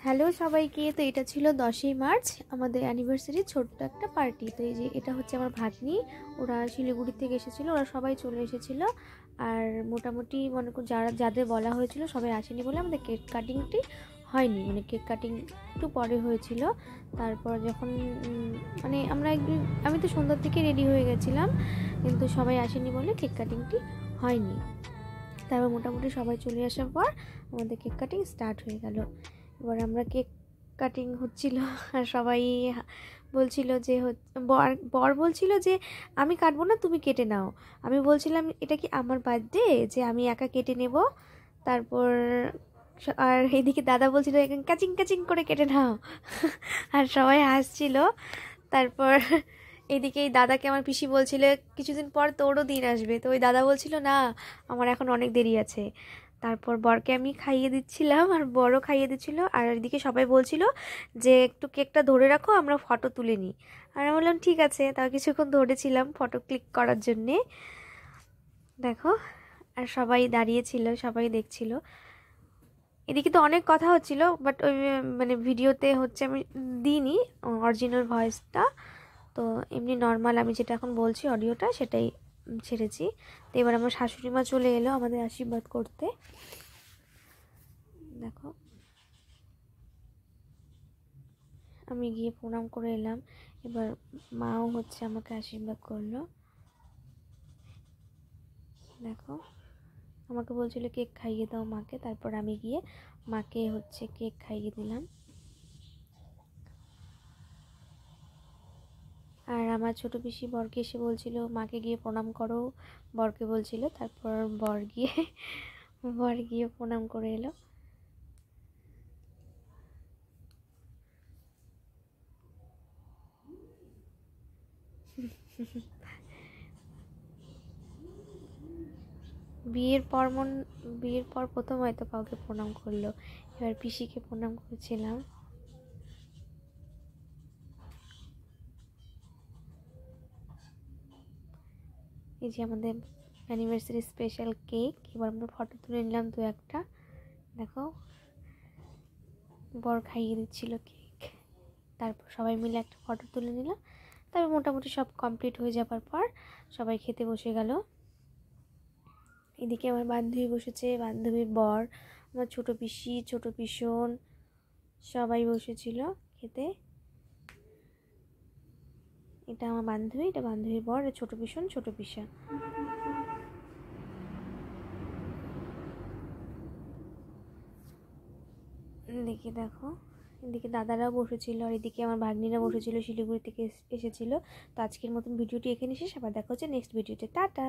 Hello সবাইকে। তো এটা ছিল 10ই মার্চ আমাদের অ্যানিভার্সারি ছোট্ট একটা পার্টি। তো এই যে এটা হচ্ছে আমার ভাগ্নি, ওরা শিলিগুড়ি থেকে এসেছিলো, ওরা সবাই চলে এসেছিলো। আর মোটামুটি মনে করুন যাদের বলা হয়েছিল সবাই আসেনি বলে আমাদের কেক কাটিংটি হয়নি, মানে কেক কাটিং একটু পরে হয়েছিল। তারপর যখন মানে আমি তো সন্ধ্যার থেকে রেডি হয়ে গেছিলাম, কিন্তু সবাই আসেনি বলে কেক কাটিংটি হয়নি। তারপর মোটামুটি সবাই চলে আসার পর আমাদের কেক কাটিং স্টার্ট হয়ে গেল। এবার আমরা কেক কাটিং হচ্ছিল আর সবাই বলছিল যে বর বলছিল যে আমি কাটবো না, তুমি কেটে নাও। আমি বলছিলাম এটা কি আমার বার্থডে যে আমি একা কেটে নেব। তারপর আর এইদিকে দাদা বলছিল কাচিং কাচিং করে কেটে নাও আর সবাই হাসছিল। তারপর এইদিকে এই দাদাকে আমার পিসি বলছিল কিছুদিন পর তোরও দিন আসবে, তো ওই দাদা বলছিল না আমার এখন অনেক দেরি আছে। তারপর বরকে আমি খাইয়ে দিচ্ছিলাম আর বড়ও খাইয়ে দিচ্ছিল, আর এদিকে সবাই বলছিল যে একটু কেকটা ধরে রাখো, আমরা ফটো তুলে নিই। আর আমি বললাম ঠিক আছে, তাও কিছুক্ষণ ধরেছিলাম ফটো ক্লিক করার জন্যে। দেখো, আর সবাই দাঁড়িয়েছিল, সবাই দেখছিল। এদিকে তো অনেক কথা হচ্ছিল, বাট ওই মানে ভিডিওতে হচ্ছে আমি দিইনি অরিজিনাল ভয়েসটা। তো এমনি নর্মাল আমি যেটা এখন বলছি অডিওটা সেটাই ছেড়েছি। তো এবার আমার শাশুড়ি মা চলে এলো আমাদের আশীর্বাদ করতে। দেখো, আমি গিয়ে প্রণাম করে এলাম। এবার মাও হচ্ছে আমাকে আশীর্বাদ করলো। দেখো, আমাকে বলছিল কেক খাইয়ে দাও মাকে, তারপর আমি গিয়ে মাকে হচ্ছে কেক খাইয়ে দিলাম। আর আমার ছোটো পিসি বরকে এসে বলছিল মাকে গিয়ে প্রণাম করো, বরকে বলছিল। তারপর বর গিয়ে প্রণাম করে এলো। বিয়ের পর প্রথম হয়তো কাউকে প্রণাম করলো। এবার পিসিকে প্রণাম করেছিলাম। এই যে আমাদের অ্যানিভার্সারি স্পেশাল কেক। এবার আমরা ফটো তুলে নিলাম দু একটা। দেখো, বর খাইয়ে দিচ্ছিল কেক, তারপর সবাই মিলে একটা ফটো তুলে নিলাম। তারপর মোটামুটি সব কমপ্লিট হয়ে যাবার পর সবাই খেতে বসে গেল। এদিকে আমার বান্ধবী বসেছে, বান্ধবীর বর, আমার ছোটো পিসি, ছোটো পিসন সবাই বসেছিল খেতে। এটা আমার বান্ধবী, এটা বান্ধবীর বর, ছোটো পিসন, ছোটো পিসা। এদিকে দেখো, এদিকে দাদারাও বসেছিল, আর এদিকে আমার ভাগ্নিরা বসেছিল, শিলিগুড়ি থেকে এসেছিল। তো আজকের মতন ভিডিওটি এখানে শেষ, আবার দেখা হচ্ছে নেক্সট ভিডিওতে। টাটা।